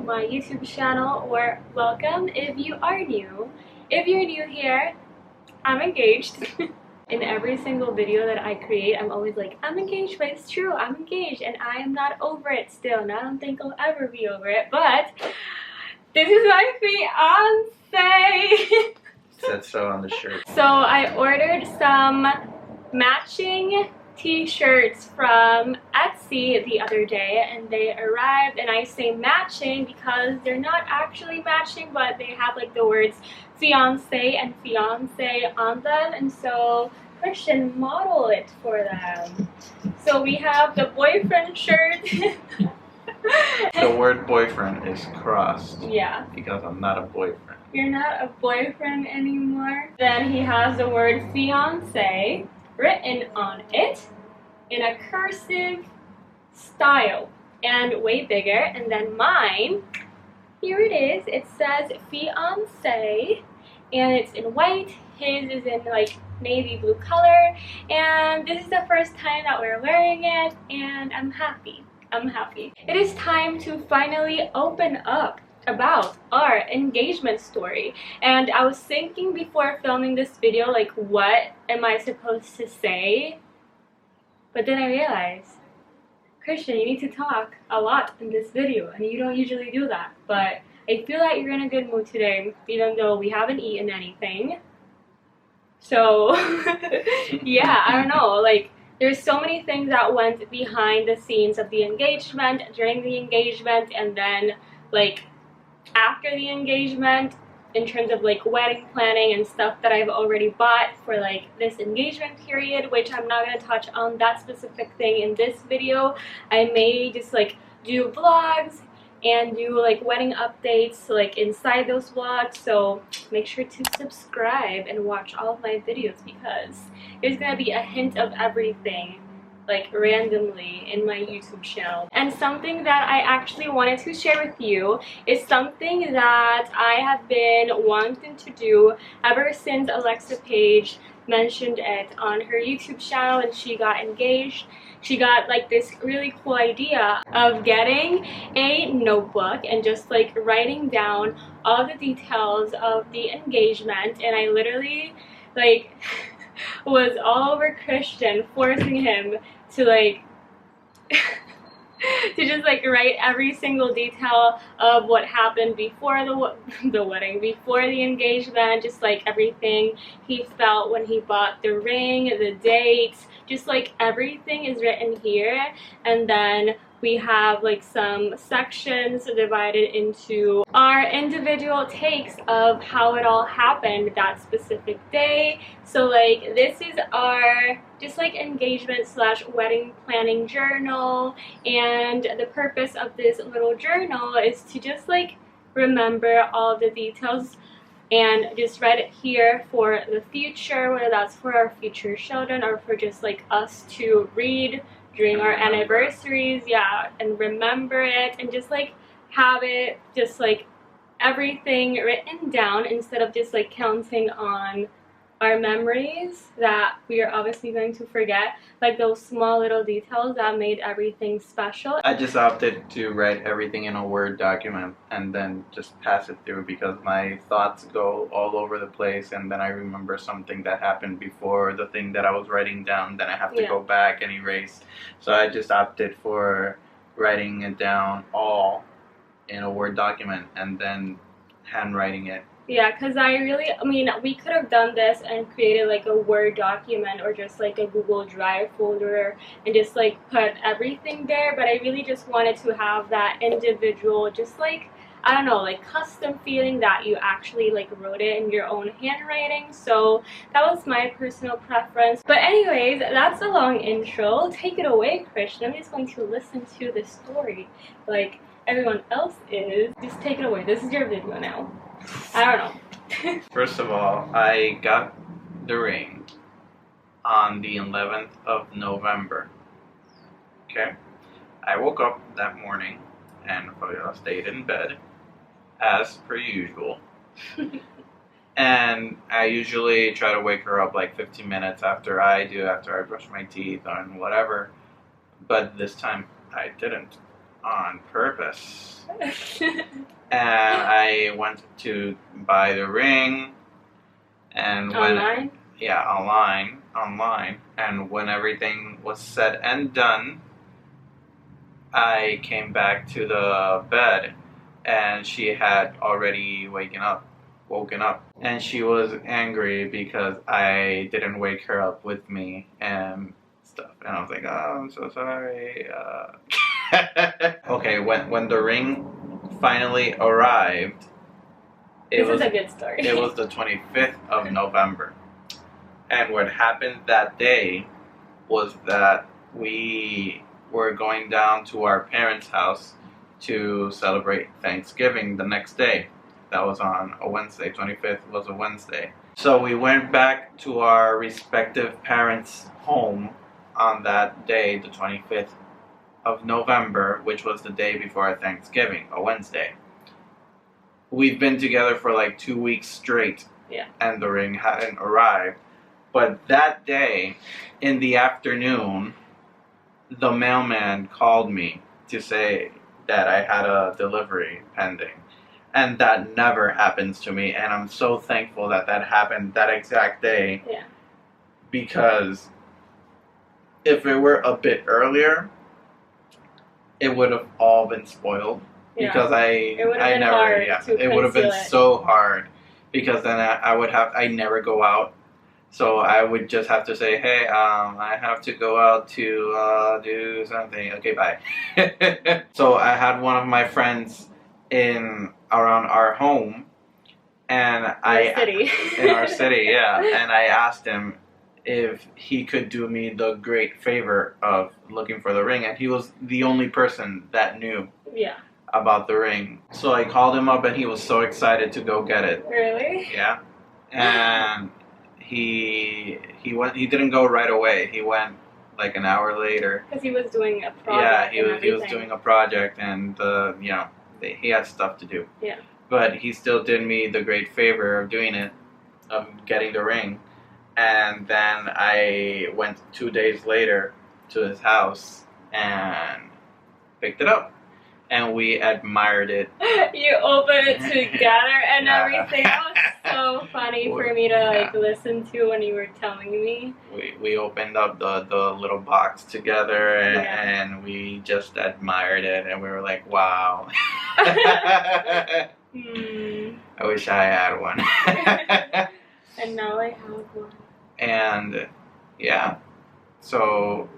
my YouTube channel, or welcome if you are new. If you're new here, I'm engaged. In every single video that I create, I'm always like, I'm engaged, but it's true, I'm engaged, and I am not over it still, and I don't think I'll ever be over it, but this is my fiancé. Said so on the shirt. So I ordered some matching t-shirts from Etsy the other day, and they arrived, and I say matching because they're not actually matching, but they have like the words fiancé and fiancé on them, and so Christian modeled it for them. So we have the boyfriend shirt. The word boyfriend is crossed. Yeah. Because I'm not a boyfriend. You're not a boyfriend anymore. Then he has the word fiancé written on it in a cursive style and way bigger. And then mine, here it is. It says fiancé and it's in white. His is in like navy blue color. And this is the first time that we're wearing it, and I'm happy. I'm happy. It is time to finally open up about our engagement story, and I was thinking before filming this video, like, what am I supposed to say? But then I realized, Christian, you need to talk a lot in this video, and you don't usually do that, but I feel that you're in a good mood today, even though we haven't eaten anything. So yeah, I don't know, like, there's so many things that went behind the scenes of the engagement, during the engagement, and then like after the engagement, in terms of like wedding planning and stuff that I've already bought for like this engagement period, which I'm not going to touch on that specific thing in this video. I may just like do vlogs and do like wedding updates like inside those vlogs, so make sure to subscribe and watch all of my videos because there's gonna be a hint of everything like randomly in my YouTube channel. And something that I actually wanted to share with you is something that I have been wanting to do ever since Alexa Page mentioned it on her YouTube channel and she got engaged. She got like this really cool idea of getting a notebook and just like writing down all the details of the engagement, and I literally like was all over Christian, forcing him to like to just like write every single detail of what happened before the wedding, before the engagement, just like everything he felt when he bought the ring, the dates, just like everything is written here. And then we have like some sections divided into our individual takes of how it all happened that specific day. So like this is our just like engagement / wedding planning journal, and the purpose of this little journal is to just like remember all the details and just write it here for the future, whether that's for our future children or for just like us to read during our anniversaries, yeah, and remember it and just like have it just like everything written down instead of just like counting on our memories that we are obviously going to forget, like those small little details that made everything special. I just opted to write everything in a Word document and then just pass it through because my thoughts go all over the place, and then I remember something that happened before the thing that I was writing down, then I have to go back and erase. So I just opted for writing it down all in a Word document and then handwriting it. Yeah, because I mean, we could have done this and created like a Word document or just like a Google Drive folder and just like put everything there, but I really just wanted to have that individual, just like, I don't know, like custom feeling that you actually like wrote it in your own handwriting. So that was my personal preference. But anyways, that's a long intro. Take it away, Christian. I'm just going to listen to the story like everyone else is. Just take it away. This is your video now. I don't know. First of all, I got the ring on the 11th of November. Okay? I woke up that morning and Fabiola stayed in bed as per usual. And I usually try to wake her up like 15 minutes after I brush my teeth and whatever. But this time I didn't. on purpose. And I went to buy the ring, and Online? Yeah, online. And when everything was said and done, I came back to the bed, and she had already woken up, and she was angry because I didn't wake her up with me and stuff. And I was like, oh, I'm so sorry. Okay, when the ring finally arrived, This is a good story. It was the 25th of November. And what happened that day was that we were going down to our parents' house to celebrate Thanksgiving the next day. That was on a Wednesday. 25th was a Wednesday. So we went back to our respective parents' home on that day, the 25th of November, which was the day before our Thanksgiving, a Wednesday. We've been together for like 2 weeks straight, and the ring hadn't arrived. But that day, in the afternoon, the mailman called me to say that I had a delivery pending. And that never happens to me, and I'm so thankful that that happened that exact day. Yeah. Because if it were a bit earlier, it would have all been spoiled. Yeah. Because it would have been so hard, because then I never go out, so I would just have to say, hey, I have to go out to do something. Okay, bye. So I had one of my friends around our home, and in our city, yeah, and I asked him if he could do me the great favor of looking for the ring, and he was the only person that knew. Yeah. About the ring. So I called him up, and he was so excited to go get it. Really? Yeah. And he didn't go right away. He went like an hour later. Because he was doing a project. Yeah, he was doing a project, and he had stuff to do. Yeah. But he still did me the great favor of doing it, of getting the ring. And then I went 2 days later to his house and picked it up. And we admired it. You opened it together and everything. That was so funny for me to listen to when you were telling me. We opened up the little box together, and we just admired it, and we were like, wow. I wish I had one. And now I have one. And so,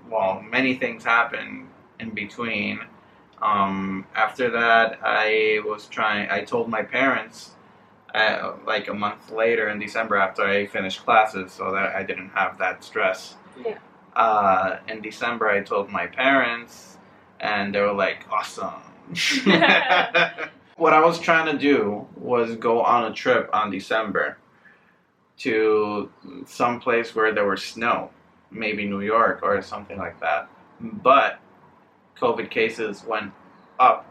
well, many things happened in between. After that, I told my parents, like a month later in December, after I finished classes, so that I didn't have that stress. Yeah. In December, I told my parents, and they were like, awesome. What I was trying to do was go on a trip on December to some place where there was snow, maybe New York or something like that. But COVID cases went up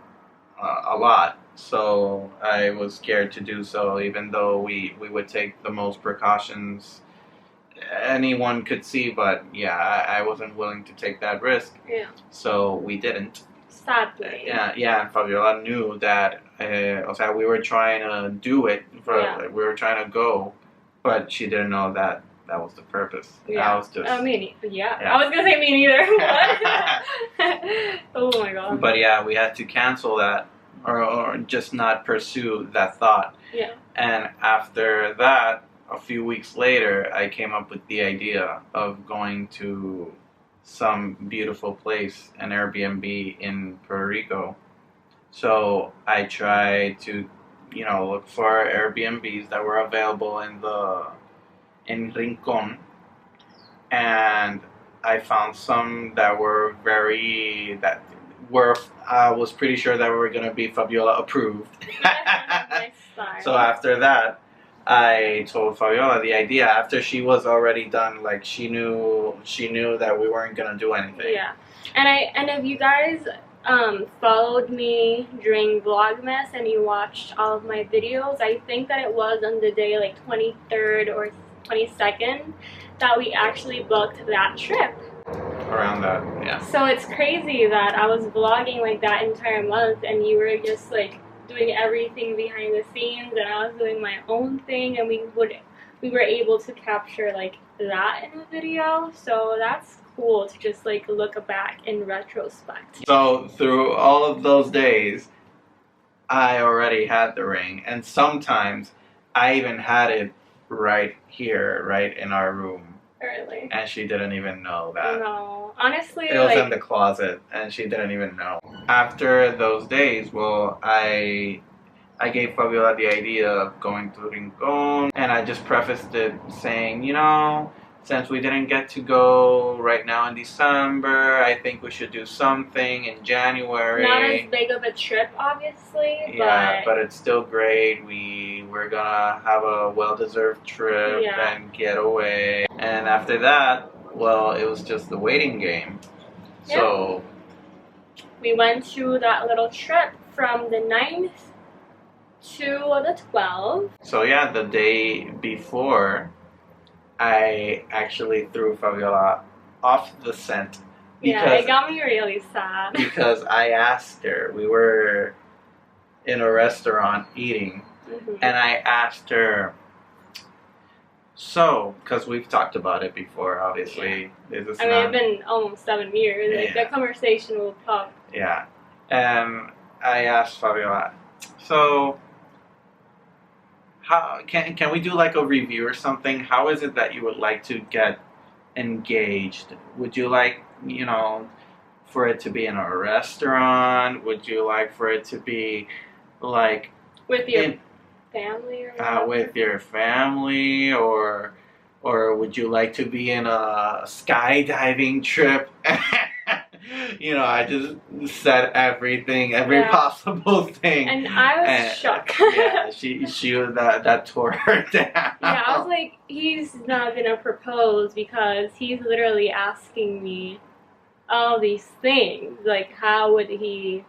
a lot, so I was scared to do so, even though we would take the most precautions anyone could see, but I wasn't willing to take that risk. Yeah. So we didn't. Sadly. Yeah, and Fabiola knew that, we were trying to do it, we were trying to go, but she didn't know that was the purpose. Yeah. I was just... I was gonna say me neither. Oh my god. But we had to cancel that, or just not pursue that thought. Yeah. And after that, a few weeks later, I came up with the idea of going to some beautiful place, an Airbnb in Puerto Rico. So I tried to, look for Airbnbs that were available in Rincon, and I found some that were I was pretty sure that were going to be Fabiola approved. Nice. So after that, I told Fabiola the idea after she was already done. Like she knew that we weren't going to do anything. Yeah. And if you guys followed me during Vlogmas and you watched all of my videos, I think that it was on the day like 23rd or 22nd that we actually booked that trip. around that, yeah. So it's crazy that I was vlogging like that entire month and you were just like doing everything behind the scenes and I was doing my own thing and we were able to capture like that in a video. So that's cool to just like look back in retrospect. So through all of those days, I already had the ring, and sometimes I even had it right here, right in our room. Really? And she didn't even know that. No, honestly, it was like, in the closet, and she didn't even know. After those days, well, I gave Fabiola the idea of going to Rincon, and I just prefaced it saying, you know, since we didn't get to go right now in December, I think we should do something in January. Not as big of a trip, obviously. Yeah, but it's still great. We're gonna have a well-deserved trip and get away. And after that, well, it was just the waiting game. Yeah. So we went to that little trip from the 9th to the 12th. So yeah, the day before, I actually threw Fabiola off the scent. Yeah, it got me really sad. Because I asked her, we were in a restaurant eating, and I asked her, so, because we've talked about it before, obviously. I mean, it's been almost 7 years. Like, the conversation will pop. Yeah. And I asked Fabiola, so, how can we do like a review or something? How is it that you would like to get engaged? Would you like, you know, for it to be in a restaurant? Would you like for it to be like with your family or with your family, or would you like to be in a skydiving trip? You know, I just said everything, every possible thing, and I was shocked. Yeah, she was that tore her down. Yeah, I was like, he's not gonna propose because he's literally asking me all these things. Like, how would he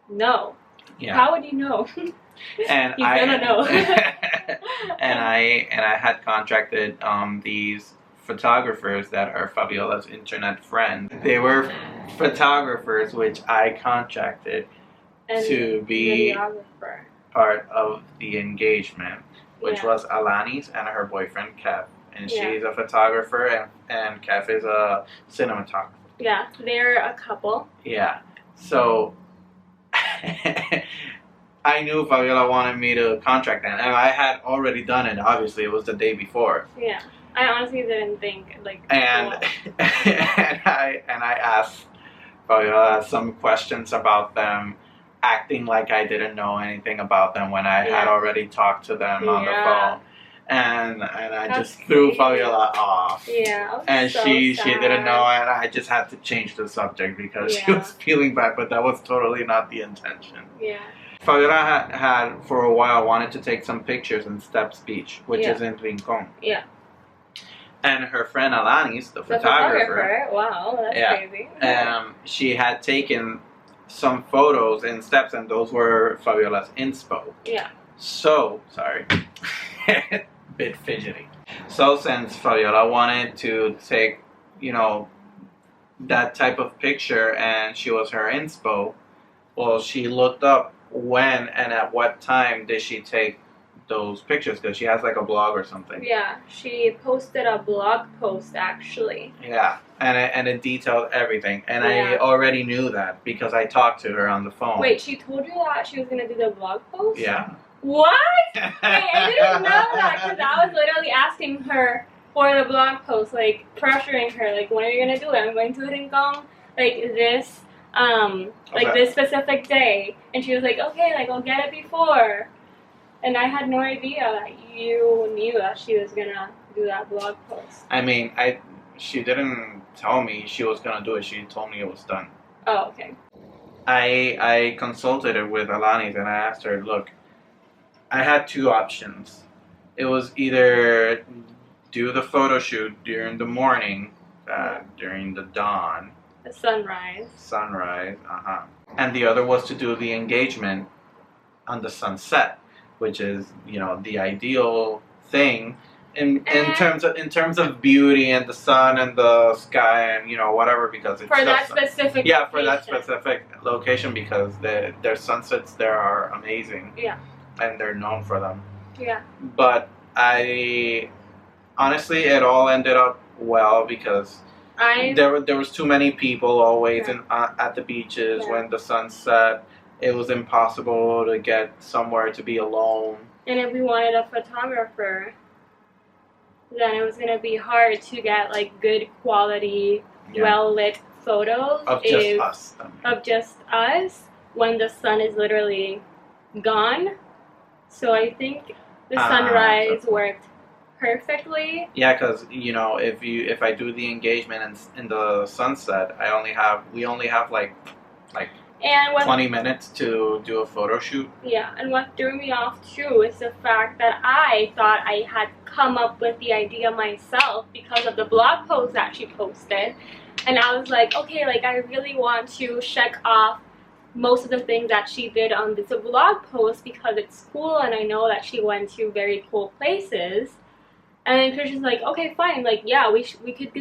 know? Yeah. How would you know? And he's gonna know. and I had contracted these photographers that are Fabiola's internet friends. They were photographers which I contracted to be part of the engagement, which was Alanis and her boyfriend Kev. And she's a photographer and Kev is a cinematographer. Yeah, they're a couple. Yeah. So I knew Fabiola wanted me to contract them, and I had already done it. Obviously, it was the day before. Yeah, I honestly didn't think like. And and I asked Fabiola some questions about them, acting like I didn't know anything about them when I had already talked to them on the phone. And I just threw Fabiola off. Yeah. And she didn't know, and I just had to change the subject because she was feeling bad, but that was totally not the intention. Yeah. Fabiola had for a while wanted to take some pictures in Steps Beach, which is in Rincon. Yeah. And her friend Alanis, the photographer. Wow, that's crazy. She had taken some photos in Steps, and those were Fabiola's inspo. Yeah. So, sorry. Bit fidgety. So since Fabiola wanted to take, you know, that type of picture and she was her inspo, well, she looked up when and at what time did she take those pictures, because she has like a blog or something. Yeah, she posted a blog post actually. Yeah, and it detailed everything, and I already knew that because I talked to her on the phone. Wait, she told you that she was gonna do the blog post? Yeah. What? Wait, I didn't know that because I was literally asking her for the blog post, like pressuring her, like, when are you gonna do it? I'm going to Rincon, like this, this specific day, and she was like, okay, like I'll get it before, and I had no idea that you knew that she was gonna do that blog post. I mean, she didn't tell me she was gonna do it. She told me it was done. Oh, okay. I consulted it with Alanis and I asked her, look, I had two options. It was either do the photo shoot during the morning, during the dawn. The sunrise. Sunrise, And the other was to do the engagement on the sunset, which is, you know, the ideal thing in terms of beauty and the sun and the sky and whatever, because it's for that just specific for that specific location, because their sunsets there are amazing. Yeah. And they're known for them. Yeah. But honestly, it all ended up well because there was too many people always at the beaches when the sun set. It was impossible to get somewhere to be alone. And if we wanted a photographer, then it was gonna be hard to get like good quality, well lit photos of just us. Of just us when the sun is literally gone. So I think the sunrise worked perfectly. Yeah, because if I do the engagement in the sunset, we only have like 20 minutes to do a photo shoot. Yeah, and what threw me off too is the fact that I thought I had come up with the idea myself because of the blog post that she posted. And I was like, okay, like I really want to check off most of the things that she did on this blog post because it's cool and I know that she went to very cool places. And then Christian's like, okay, fine, like yeah, we could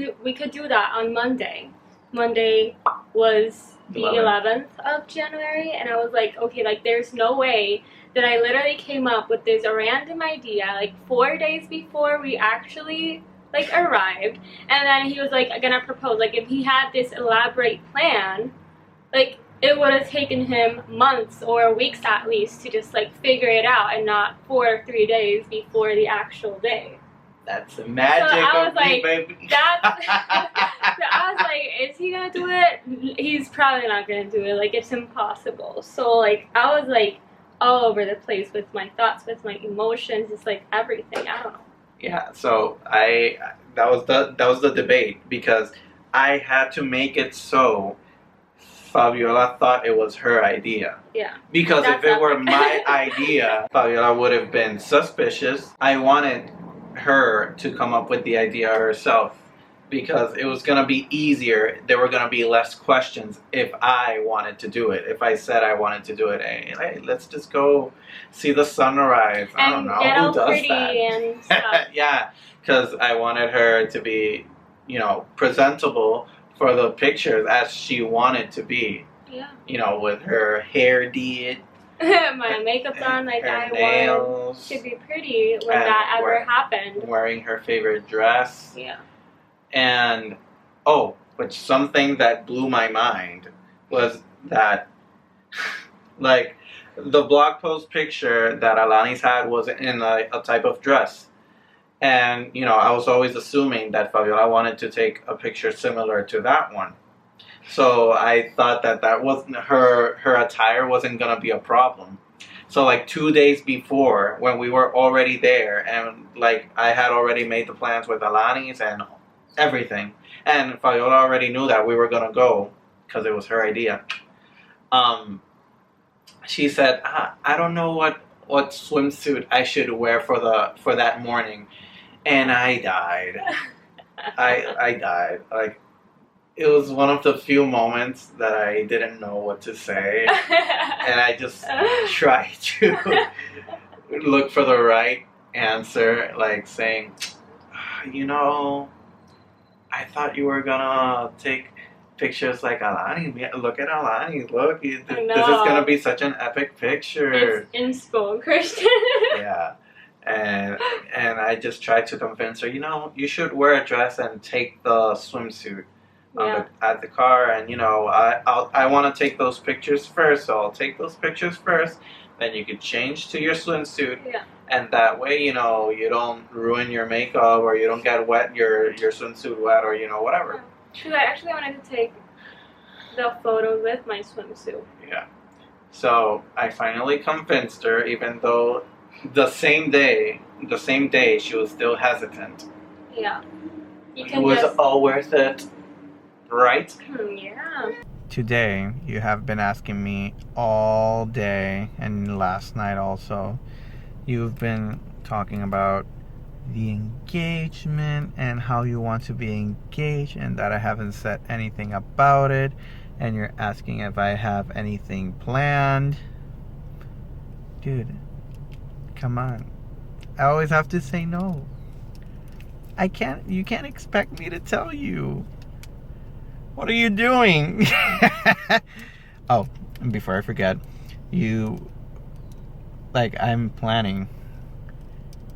do that on Monday. Monday was the 11th of January, and I was like, okay, like there's no way that I literally came up with this random idea like 4 days before we actually like arrived, and then he was like gonna propose. Like if he had this elaborate plan, like it would have taken him months or weeks at least to just like figure it out, and not 4 or 3 days before the actual day. That's the magic of me, baby. So I was like, is he gonna do it? He's probably not gonna do it. Like, it's impossible. So, like, I was like all over the place with my thoughts, with my emotions, just like everything. I don't know. Yeah. So that was the debate, because I had to make it so Fabiola thought it was her idea. Yeah. Because if it were my idea, Fabiola would have been suspicious. I wanted her to come up with the idea herself, because it was going to be easier. There were going to be less questions if I wanted to do it. If I said I wanted to do it, hey, let's just go see the sunrise. I don't know who does that. And stuff. Yeah, because I wanted her to be, presentable for the pictures as she wanted to be. Yeah. With her hair did. My makeup's on, like I wanted to be pretty when that ever happened. Wearing her favorite dress. Yeah. And which something that blew my mind was that, like, the blog post picture that Alani's had was in a type of dress. And, I was always assuming that Fabiola wanted to take a picture similar to that one. So I thought that wasn't her attire wasn't gonna be a problem. So like 2 days before, when we were already there, and like I had already made the plans with Alani's and everything, and Fabiola already knew that we were gonna go because it was her idea. She said, I don't know what swimsuit I should wear for that morning, and I died. I died. Like, it was one of the few moments that I didn't know what to say, and I just tried to look for the right answer, like saying, I thought you were gonna take pictures like Alani. Look at Alani. Look, this is gonna be such an epic picture. It's inspo, Christian. Yeah. And I just tried to convince her, you should wear a dress and take the swimsuit at the car, and I want to take those pictures first, so I'll take those pictures first, then you could change to your swimsuit, and that way you don't ruin your makeup, or you don't get wet your swimsuit wet, or whatever. Because I actually wanted to take the photos with my swimsuit. Yeah. So I finally convinced her, even though the same day she was still hesitant. Yeah. It was all worth it. Right? Yeah. Today, you have been asking me all day, and last night also, you've been talking about the engagement and how you want to be engaged, and that I haven't said anything about it, and you're asking if I have anything planned. Dude, come on. I always have to say no. You can't expect me to tell you. What are you doing? Oh, and before I forget, I'm planning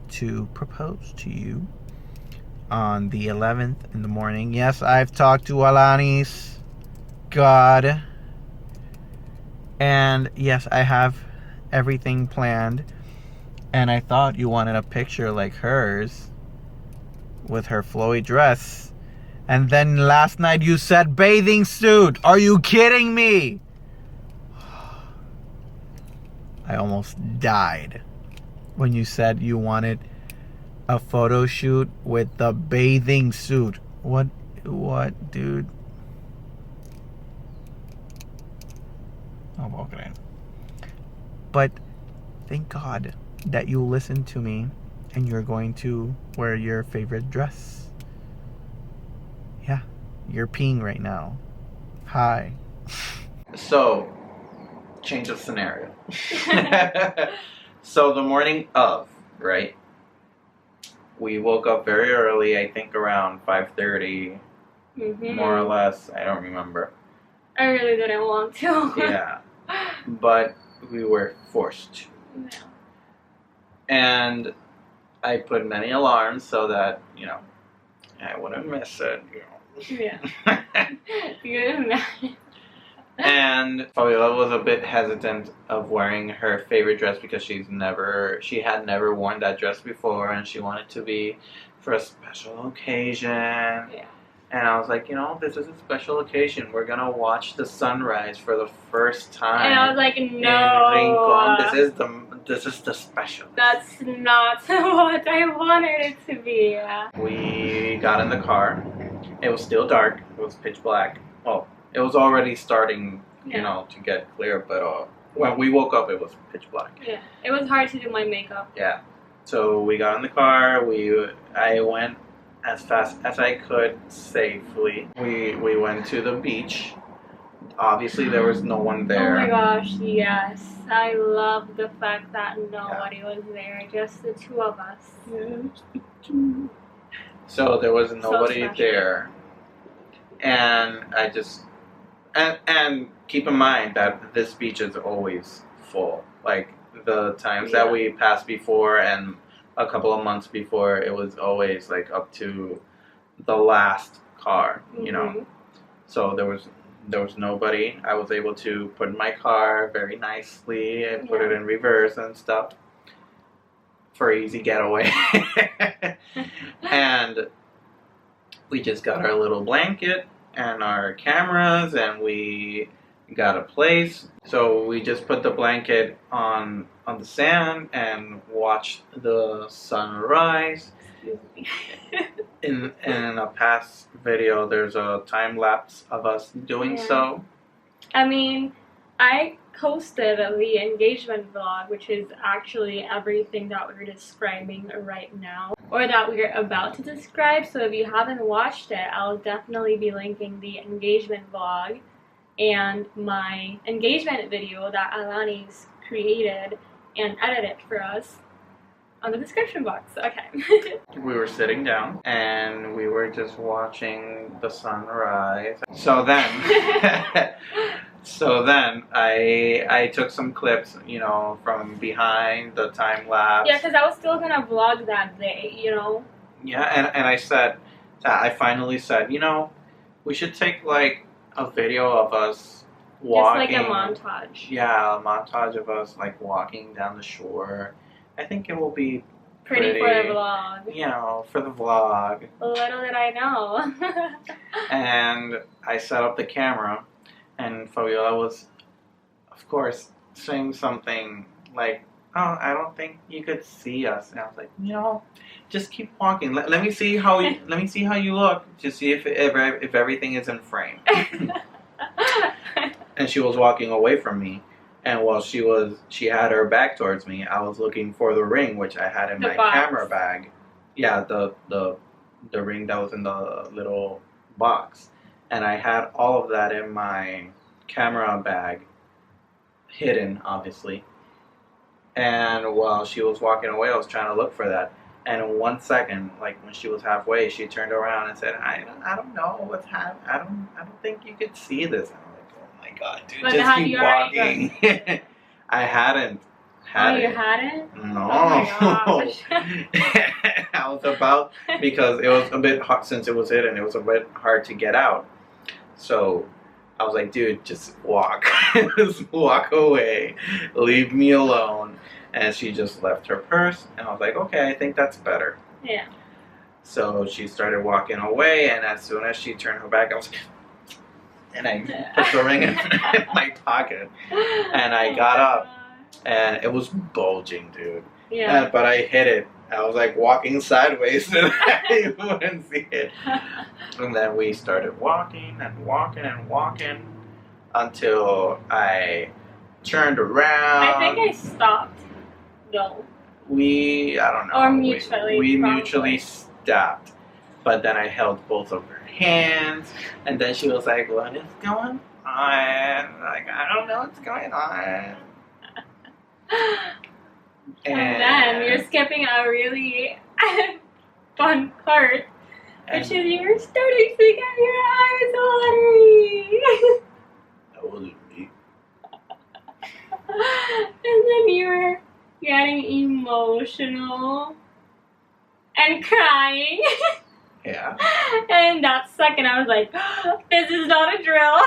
to propose to you on the 11th in the morning. Yes, I've talked to Alanis. God. And yes, I have everything planned. And I thought you wanted a picture like hers with her flowy dress. And then last night you said bathing suit. Are you kidding me? I almost died when you said you wanted a photo shoot with the bathing suit. What, dude? Oh, okay. But thank God that you listened to me and you're going to wear your favorite dress. Yeah, you're peeing right now. Hi. So, change of scenario. So the morning of, right? We woke up very early, I think around 5:30, more or less. I don't remember. I really didn't want to. Yeah, but we were forced to. Yeah. And I put many alarms so that, I wouldn't miss it, Yeah. Good. And Fabiola was a bit hesitant of wearing her favorite dress because she had never worn that dress before, and she wanted to be for a special occasion. Yeah. And I was like, this is a special occasion. We're gonna watch the sunrise for the first time. And I was like, no. In Rincon. This is the special. That's not what I wanted it to be. Yeah. We got in the car. It was still dark. It was pitch black. Well, it was already starting, to get clear, but when we woke up, it was pitch black. Yeah, it was hard to do my makeup. Yeah, so we got in the car. I went as fast as I could safely. We went to the beach. Obviously, there was no one there. Oh my gosh, yes. I love the fact that nobody was there, just the two of us. So there was nobody there. And I just... And keep in mind that this beach is always full. Like, the times that we passed before and a couple of months before, it was always, like, up to the last car, So there was nobody. I was able to put in my car very nicely and put it in reverse and stuff for easy getaway. And we just got our little blanket and our cameras, and we got a place. So we just put the blanket on the sand and watched the sunrise. In a past video, there's a time lapse of us doing so. I mean, I posted the engagement vlog, which is actually everything that we're describing right now, or that we're about to describe. So if you haven't watched it, I'll definitely be linking the engagement vlog and my engagement video that Alanis created and edited for us on the description box. Okay. We were sitting down and we were just watching the sunrise. So then I took some clips, from behind the time lapse. Yeah, because I was still gonna vlog that day, Yeah, and I finally said, we should take like a video of us walking. Just like a montage. Yeah, a montage of us like walking down the shore. I think it will be pretty for the vlog. For the vlog. Little did I know. And I set up the camera, and Fabiola was, of course, saying something like, "Oh, I don't think you could see us." And I was like, just keep walking. Let me see how you look to see if everything is in frame. And she was walking away from me. And while she had her back towards me, I was looking for the ring, which I had in my camera bag. Yeah, the ring that was in the little box. And I had all of that in my camera bag, hidden, obviously. And while she was walking away, I was trying to look for that. And in 1 second, like when she was halfway, she turned around and said, I don't know what's happening. I don't think you could see this. And I'm like, oh my god, dude, But just have keep you already walking. I hadn't. You hadn't? No. Oh my gosh. I was about, because it was a bit hard since it was hidden. It was a bit hard to get out. So I was like, dude, just walk. Just walk away. Leave me alone. And she just left her purse. And I was like, okay, I think that's better. Yeah. So she started walking away. And as soon as she turned her back, I was like, and I put the ring in my pocket. And I got up. And it was bulging, dude. Yeah. But I hit it. I was like walking sideways so that you wouldn't see it. And then we started walking and walking and walking until I turned around. I think I stopped. No. I don't know. Or mutually. We probably. mutually stopped. But then I held both of her hands. And then she was like, what is going on? Like, I don't know what's going on. And then you're skipping a really fun part, which is you're starting to get your eyes watery. That wasn't me. And then you're getting emotional and crying. Yeah. And in that second, I was like, this is not a drill.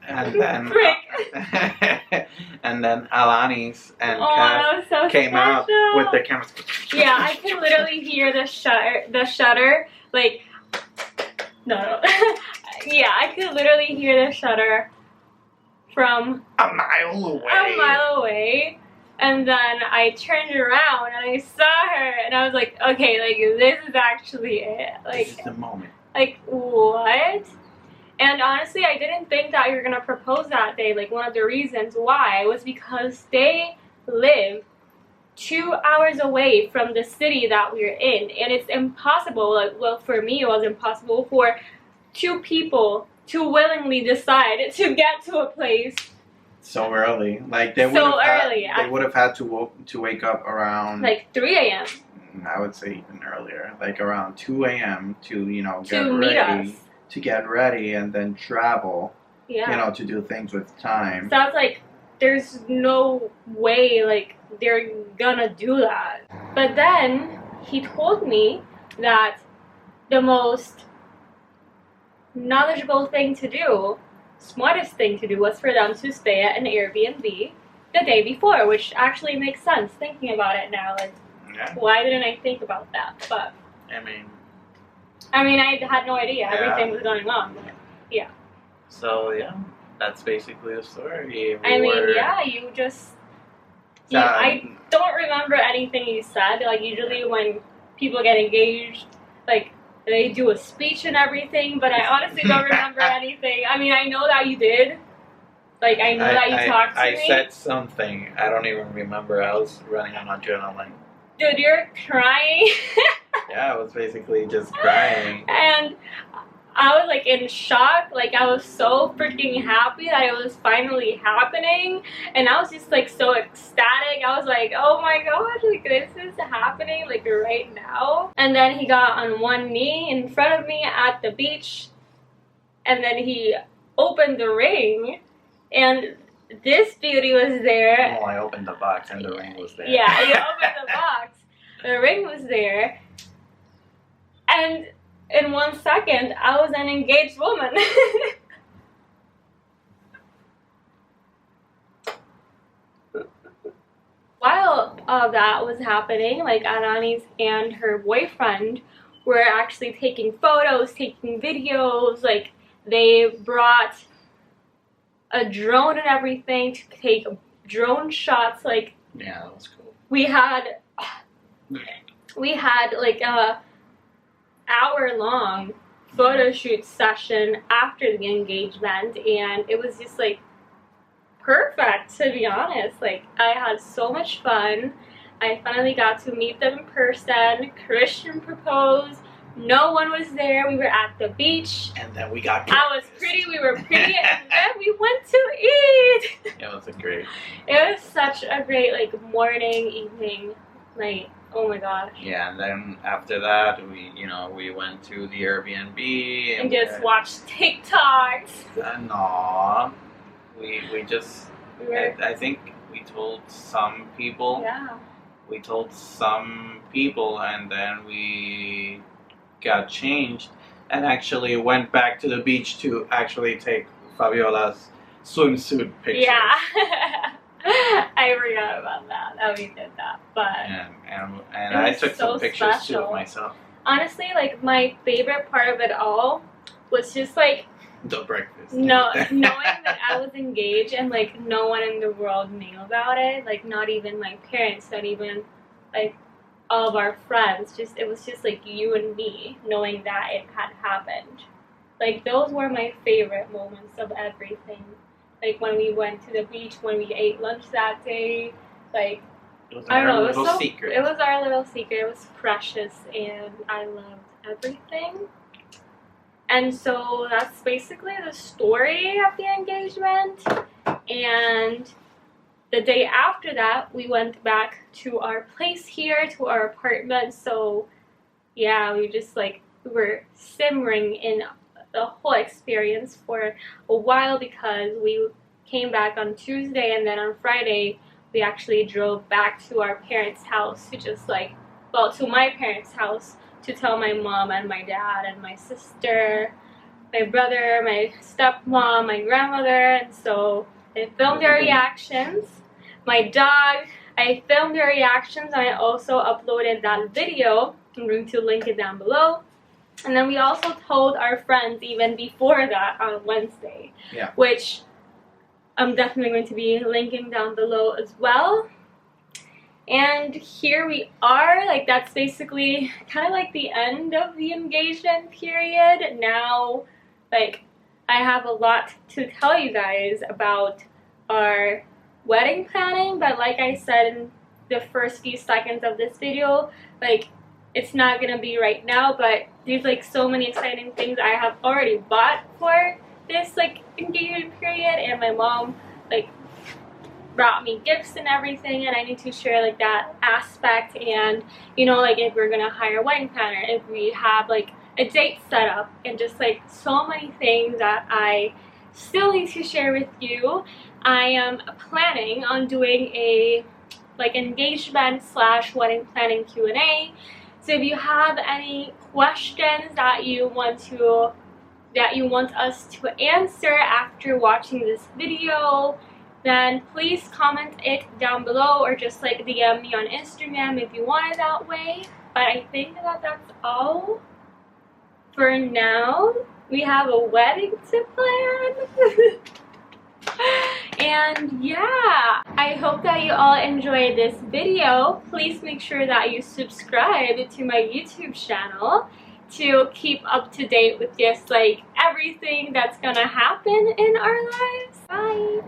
And then, Frick. and then Alanis and that was so came out special. with their cameras. Yeah, I could literally hear the shutter, like, no. Yeah, I could literally hear the shutter from a mile away. And then I turned around and I saw her and I was like, okay, like, this is actually it. Like, this is the moment. Like, what? And honestly, I didn't think that you were going to propose that day. Like, one of the reasons why was because they live 2 hours away from the city that we're in. And it's impossible, like, well, for me, it was impossible for two people to willingly decide to get to a place so early. Like, they would have had to wake up around, like, 3 a.m. I would say even earlier, like around 2 a.m. to, get ready and then travel, to do things with time. So I was like, there's no way, like, they're gonna do that. But then he told me that the most knowledgeable thing to do, smartest thing to do, was for them to stay at an Airbnb the day before, which actually makes sense thinking about it now. Like, why didn't I think about that? But I mean, I had no idea everything was going on. But, yeah. So yeah, that's basically the story. You just. I don't remember anything you said. Like, usually when people get engaged, like, they do a speech and everything, but I honestly don't remember anything. I mean, I know that you did. Like, I know that you talked to me. I said something. I don't even remember. I was running on adrenaline. Dude, you're crying. Yeah, I was basically just crying. And I was, like, in shock. Like, I was so freaking happy that it was finally happening. And I was just, like, so ecstatic. I was like, oh my gosh, like, this is happening, like, right now. And then he got on one knee in front of me at the beach. And then he opened the ring. And this beauty was there. Oh, I opened the box and the ring was there. Yeah, he opened the box. The ring was there. And in 1 second, I was an engaged woman. While that was happening, like, Alanis and her boyfriend were actually taking photos, taking videos. Like, they brought a drone and everything to take drone shots. Like, yeah, that was cool. We had like a hour-long photo shoot session after the engagement, and it was just, like, perfect, to be honest. Like, I had so much fun. I finally got to meet them in person. Christian proposed. No one was there. We were at the beach. And then we got I was pretty, we were pretty, and then we went to eat. It was great. It was such a great, like, morning, evening, night Oh my gosh. Yeah, and then after that, we went to the Airbnb And just watched TikToks. No, we just. We were, I think we told some people. yeah. We told some people, and then we got changed and actually went back to the beach to actually take Fabiola's swimsuit pictures. Yeah. I forgot about that we did that, but and I took some pictures too of myself. Honestly, like my favorite part of it all was just like the breakfast. No, knowing that I was engaged and like no one in the world knew about it, like not even my parents, not even like all of our friends. It was just like you and me knowing that it had happened. Like those were my favorite moments of everything. Like when we went to the beach, when we ate lunch that day, like I don't know, it was secret. It was our little secret. It was precious, and I loved everything. And so that's basically the story of the engagement. And the day after that, we went back to our place here, to our apartment. So yeah, we were simmering in the whole experience for a while because we came back on Tuesday, and then on Friday we actually drove back to our parents' house to my parents' house to tell my mom and my dad and my sister, my brother, my stepmom, my grandmother. And so I filmed their reactions. My dog, I filmed their reactions, and I also uploaded that video. I'm going to link it down below. And then we also told our friends even before that on Wednesday, which I'm definitely going to be linking down below as well. And here we are, like that's basically kind of like the end of the engagement period. Now, like I have a lot to tell you guys about our wedding planning, but like I said in the first few seconds of this video, like it's not gonna be right now, but there's like so many exciting things I have already bought for this like engagement period, and my mom like brought me gifts and everything, and I need to share like that aspect. And like if we're gonna hire a wedding planner, if we have like a date set up, and just like so many things that I still need to share with you. I am planning on doing a like engagement / wedding planning Q&A. So if you have any questions that you want us to answer after watching this video, then please comment it down below, or just like DM me on Instagram if you want it that way. But I think that that's all for now. We have a wedding to plan. And yeah, I hope that you all enjoyed this video. Please make sure that you subscribe to my YouTube channel to keep up to date with just like everything that's gonna happen in our lives. Bye!